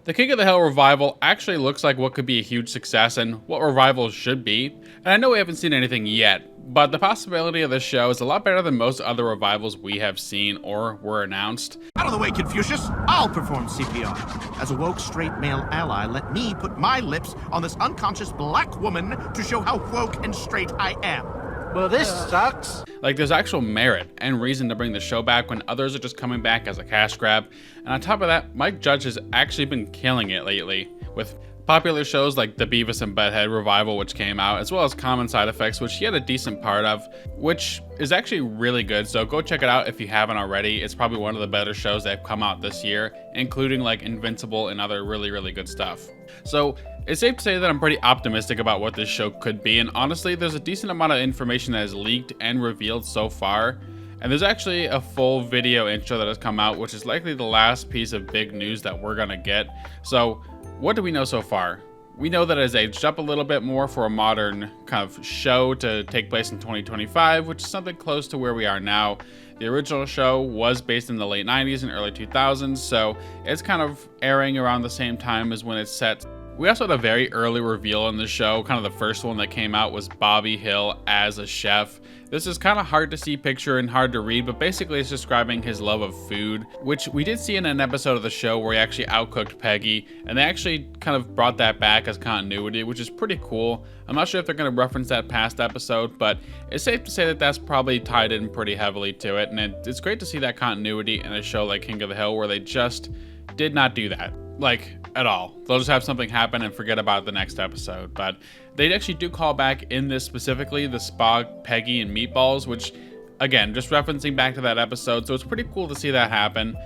The King of the Hill revival actually looks like what could be a huge success and what revivals should be, and I know we haven't seen anything yet, but the possibility of this show is a lot better than most other revivals we have seen or were announced. Out of the way, Confucius! I'll perform CPR. As a woke straight male ally, let me put my lips on this unconscious black woman to show how woke and straight I am. Well, this sucks. Like, there's actual merit and reason to bring the show back when others are just coming back as a cash grab. And on top of that, Mike Judge has actually been killing it lately with popular shows like the Beavis and Butthead revival, which came out, as well as Common Side Effects, which he had a decent part of, which is actually really good. So go check it out if you haven't already. It's probably one of the better shows that have come out this year, including like Invincible and other really, really good stuff. So it's safe to say that I'm pretty optimistic about what this show could be, and honestly, there's a decent amount of information that is leaked and revealed so far. And there's actually a full video intro that has come out, which is likely the last piece of big news that we're gonna get. So what do we know so far? We know that it has aged up a little bit more for a modern kind of show to take place in 2025, which is something close to where we are now. The original show was based in the late 90s and early 2000s, so it's kind of airing around the same time as when it's set. We also had a very early reveal in the show. Kind of the first one that came out was Bobby Hill as a chef. This is kind of hard to see picture and hard to read, but basically it's describing his love of food, which we did see in an episode of the show where he actually outcooked Peggy, and they actually kind of brought that back as continuity, which is pretty cool. I'm not sure if they're going to reference that past episode, but it's safe to say that that's probably tied in pretty heavily to it, and it's great to see that continuity in a show like King of the Hill where they just did not do that. Like, at all. They'll just have something happen and forget about the next episode. But they actually do call back in this specifically the Spog, Peggy, and Meatballs, which, again, just referencing back to that episode. So it's pretty cool to see that happen.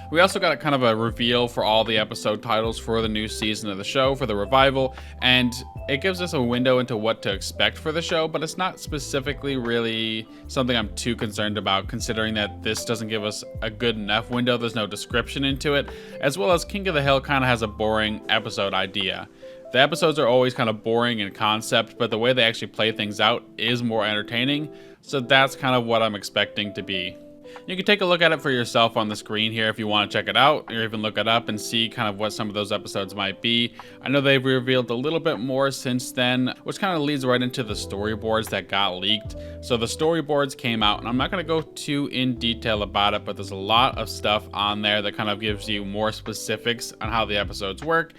We also got a kind of a reveal for all the episode titles for the new season of the show, for the revival, and it gives us a window into what to expect for the show, but it's not specifically really something I'm too concerned about, considering that this doesn't give us a good enough window. There's no description into it, as well as King of the Hill kind of has a boring episode idea. The episodes are always kind of boring in concept, but the way they actually play things out is more entertaining, so that's kind of what I'm expecting to be. You can take a look at it for yourself on the screen here if you want to check it out, or even look it up and see kind of what some of those episodes might be. I know they've revealed a little bit more since then, which kind of leads right into the storyboards that got leaked. So the storyboards came out, and I'm not going to go too in detail about it, but there's a lot of stuff on there that kind of gives you more specifics on how the episodes work.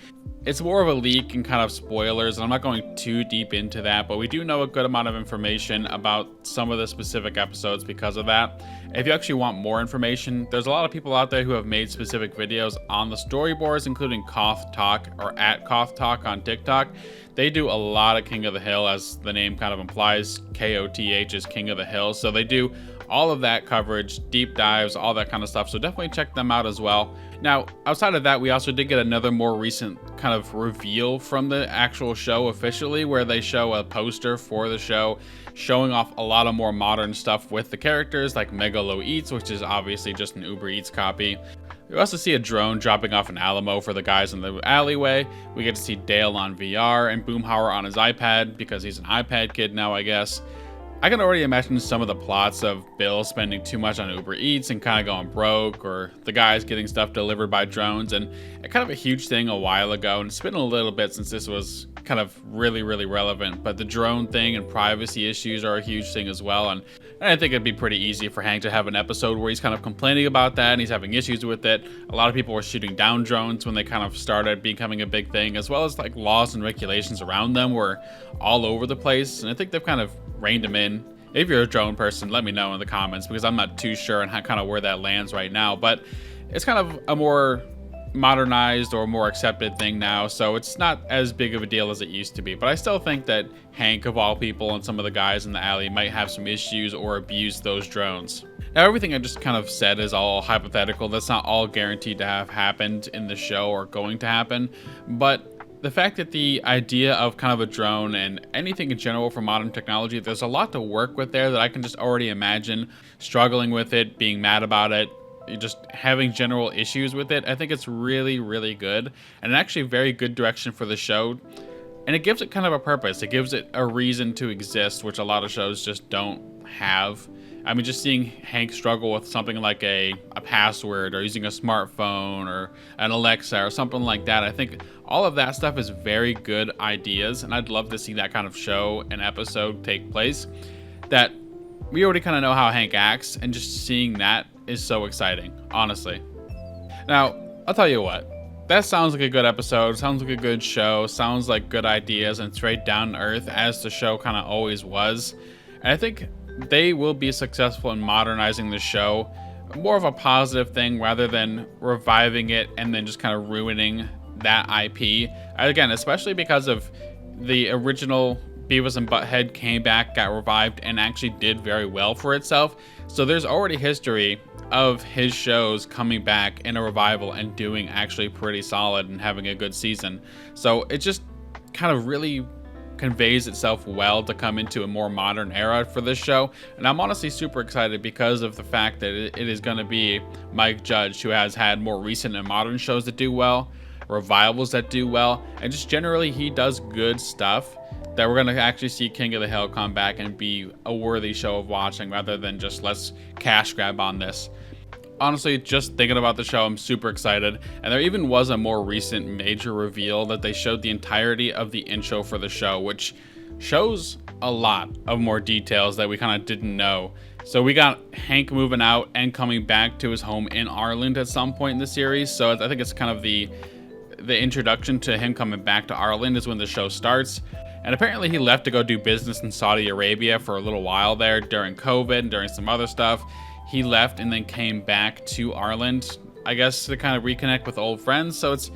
It's more of a leak and kind of spoilers, and I'm not going too deep into that, but we do know a good amount of information about some of the specific episodes because of that. If you actually want more information, there's a lot of people out there who have made specific videos on the storyboards, including Koth Talk, or at Koth Talk on TikTok. They do a lot of King of the Hill, as the name kind of implies. KOTH is King of the Hill, so they do all of that coverage, deep dives, all that kind of stuff, so definitely check them out as well. Now, outside of that, we also did get another more recent kind of reveal from the actual show officially, where they show a poster for the show showing off a lot of more modern stuff with the characters, like Megalo Eats, which is obviously just an Uber Eats copy. We also see a drone dropping off an Alamo for the guys in the alleyway. We get to see Dale on VR and Boomhauer on his iPad, because he's an iPad kid now, I guess. I can already imagine some of the plots of Bill spending too much on Uber Eats and kind of going broke, or the guys getting stuff delivered by drones, and it kind of a huge thing a while ago, and it's been a little bit since this was kind of really, really relevant, but the drone thing and privacy issues are a huge thing as well, and I think it'd be pretty easy for Hank to have an episode where he's kind of complaining about that and he's having issues with it. A lot of people were shooting down drones when they kind of started becoming a big thing, as well as like laws and regulations around them were all over the place, and I think they've kind of reined them in. If you're a drone person, let me know in the comments, because I'm not too sure on how, kind of where that lands right now, but it's kind of a more modernized or more accepted thing now, so it's not as big of a deal as it used to be. But I still think that Hank, of all people, and some of the guys in the alley might have some issues or abuse those drones. Now, everything I just kind of said is all hypothetical. That's not all guaranteed to have happened in the show or going to happen, but the fact that the idea of kind of a drone and anything in general for modern technology, there's a lot to work with there that I can just already imagine struggling with it, being mad about it, just having general issues with it. I think it's really, really good, and actually a very good direction for the show. And it gives it kind of a purpose. It gives it a reason to exist, which a lot of shows just don't have. I mean, just seeing Hank struggle with something like a password or using a smartphone or an Alexa or something like that. I think all of that stuff is very good ideas, and I'd love to see that kind of show and episode take place. That we already kind of know how Hank acts, and just seeing that is so exciting, honestly. Now, I'll tell you what. That sounds like a good episode, sounds like a good show, sounds like good ideas, and straight down to earth as the show kind of always was. And I think they will be successful in modernizing the show. More of a positive thing rather than reviving it and then just kind of ruining that IP. Again, especially because of the original Beavis and Butthead came back, got revived, and actually did very well for itself. So there's already history of his shows coming back in a revival and doing actually pretty solid and having a good season. So it just kind of really conveys itself well to come into a more modern era for this show. And I'm honestly super excited because of the fact that it is going to be Mike Judge, who has had more recent and modern shows that do well, revivals that do well, and just generally he does good stuff that we're going to actually see King of the Hill come back and be a worthy show of watching rather than just let's cash grab on this. Honestly, just thinking about the show, I'm super excited. And there even was a more recent major reveal that they showed the entirety of the intro for the show, which shows a lot of more details that we kind of didn't know. So we got Hank moving out and coming back to his home in Ireland at some point in the series. So I think it's kind of the introduction to him coming back to Ireland is when the show starts. And apparently he left to go do business in Saudi Arabia for a little while there during COVID and during some other stuff. He left and then came back to Ireland, I guess, to kind of reconnect with old friends. So it's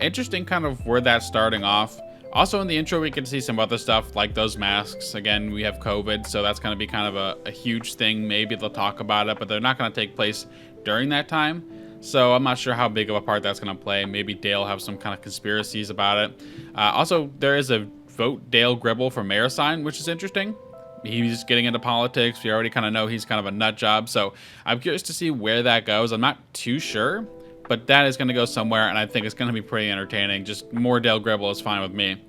interesting kind of where that's starting off. Also in the intro, we get to see some other stuff like those masks. Again, we have COVID, so that's going to be kind of a huge thing. Maybe they'll talk about it, but they're not going to take place during that time. So I'm not sure how big of a part that's going to play. Maybe Dale will have some kind of conspiracies about it. Also, there is a vote Dale Gribble for mayor sign, which is interesting. He's getting into politics. We already kind of know he's kind of a nut job. So I'm curious to see where that goes. I'm not too sure, but that is going to go somewhere, and I think it's going to be pretty entertaining. Just more Dale Gribble is fine with me.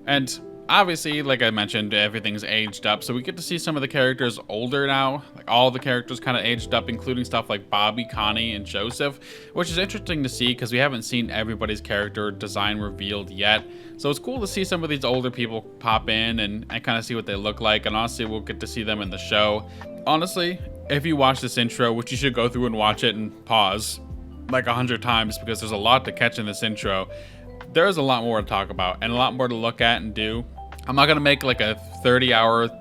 And obviously, like I mentioned, everything's aged up. So we get to see some of the characters older now. Like all the characters kind of aged up, including stuff like Bobby, Connie, and Joseph, which is interesting to see because we haven't seen everybody's character design revealed yet. So it's cool to see some of these older people pop in and kind of see what they look like. And honestly, we'll get to see them in the show. Honestly, if you watch this intro, which you should go through and watch it and pause like 100 times because there's a lot to catch in this intro, there is a lot more to talk about and a lot more to look at and do. I'm not going to make like a 30-hour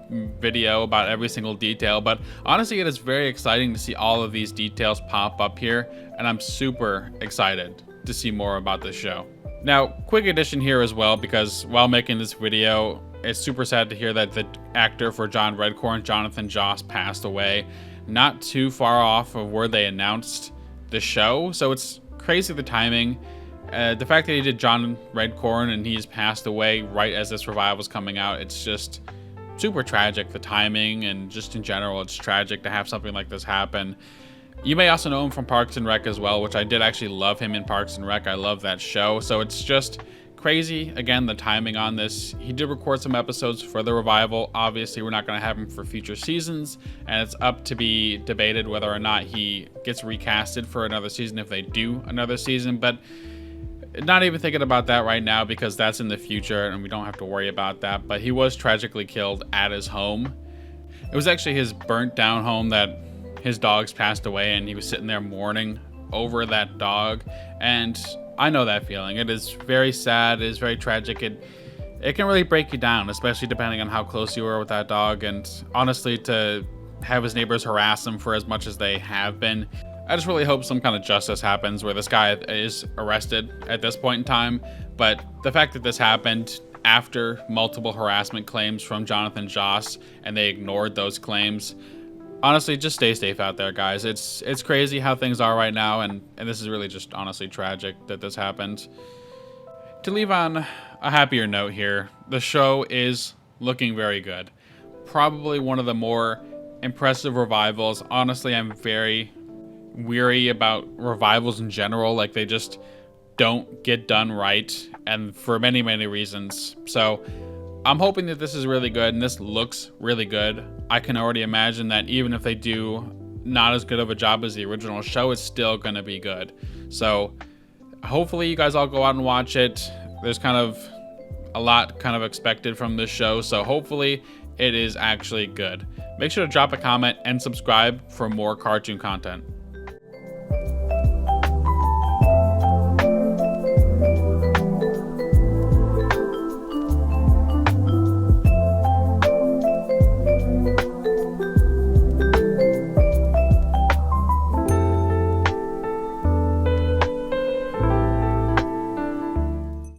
video about every single detail, but honestly, it is very exciting to see all of these details pop up here, and I'm super excited to see more about this show. Now, quick addition here as well, because while making this video, it's super sad to hear that the actor for John Redcorn, Jonathan Joss, passed away not too far off of where they announced the show, so it's crazy the timing. The fact that he did John Redcorn and he's passed away right as this revival is coming out, it's just super tragic, the timing, and just in general, it's tragic to have something like this happen. You may also know him from Parks and Rec as well, which I did actually love him in Parks and Rec. I love that show. So it's just crazy, again, the timing on this. He did record some episodes for the revival. Obviously, we're not going to have him for future seasons, and it's up to be debated whether or not he gets recasted for another season if they do another season. But not even thinking about that right now because that's in the future and we don't have to worry about that. But he was tragically killed at his home. It was actually his burnt down home that his dogs passed away, and he was sitting there mourning over that dog. And I know that feeling. It is very sad. It is very tragic. It can really break you down, especially depending on how close you were with that dog. And honestly, to have his neighbors harass him for as much as they have been, I just really hope some kind of justice happens where this guy is arrested at this point in time. But the fact that this happened after multiple harassment claims from Jonathan Joss and they ignored those claims, honestly, just stay safe out there, guys. It's crazy how things are right now, and this is really just honestly tragic that this happened. To leave on a happier note here, the show is looking very good. Probably one of the more impressive revivals. Honestly, I'm very weary about revivals in general. Like, they just don't get done right, and for many, many reasons. So I'm hoping that this is really good, and this looks really good. I can already imagine that even if they do not as good of a job as the original show, it's still going to be good. So hopefully you guys all go out and watch it. There's kind of a lot kind of expected from this show, so hopefully it is actually good. Make sure to drop a comment and subscribe for more cartoon content.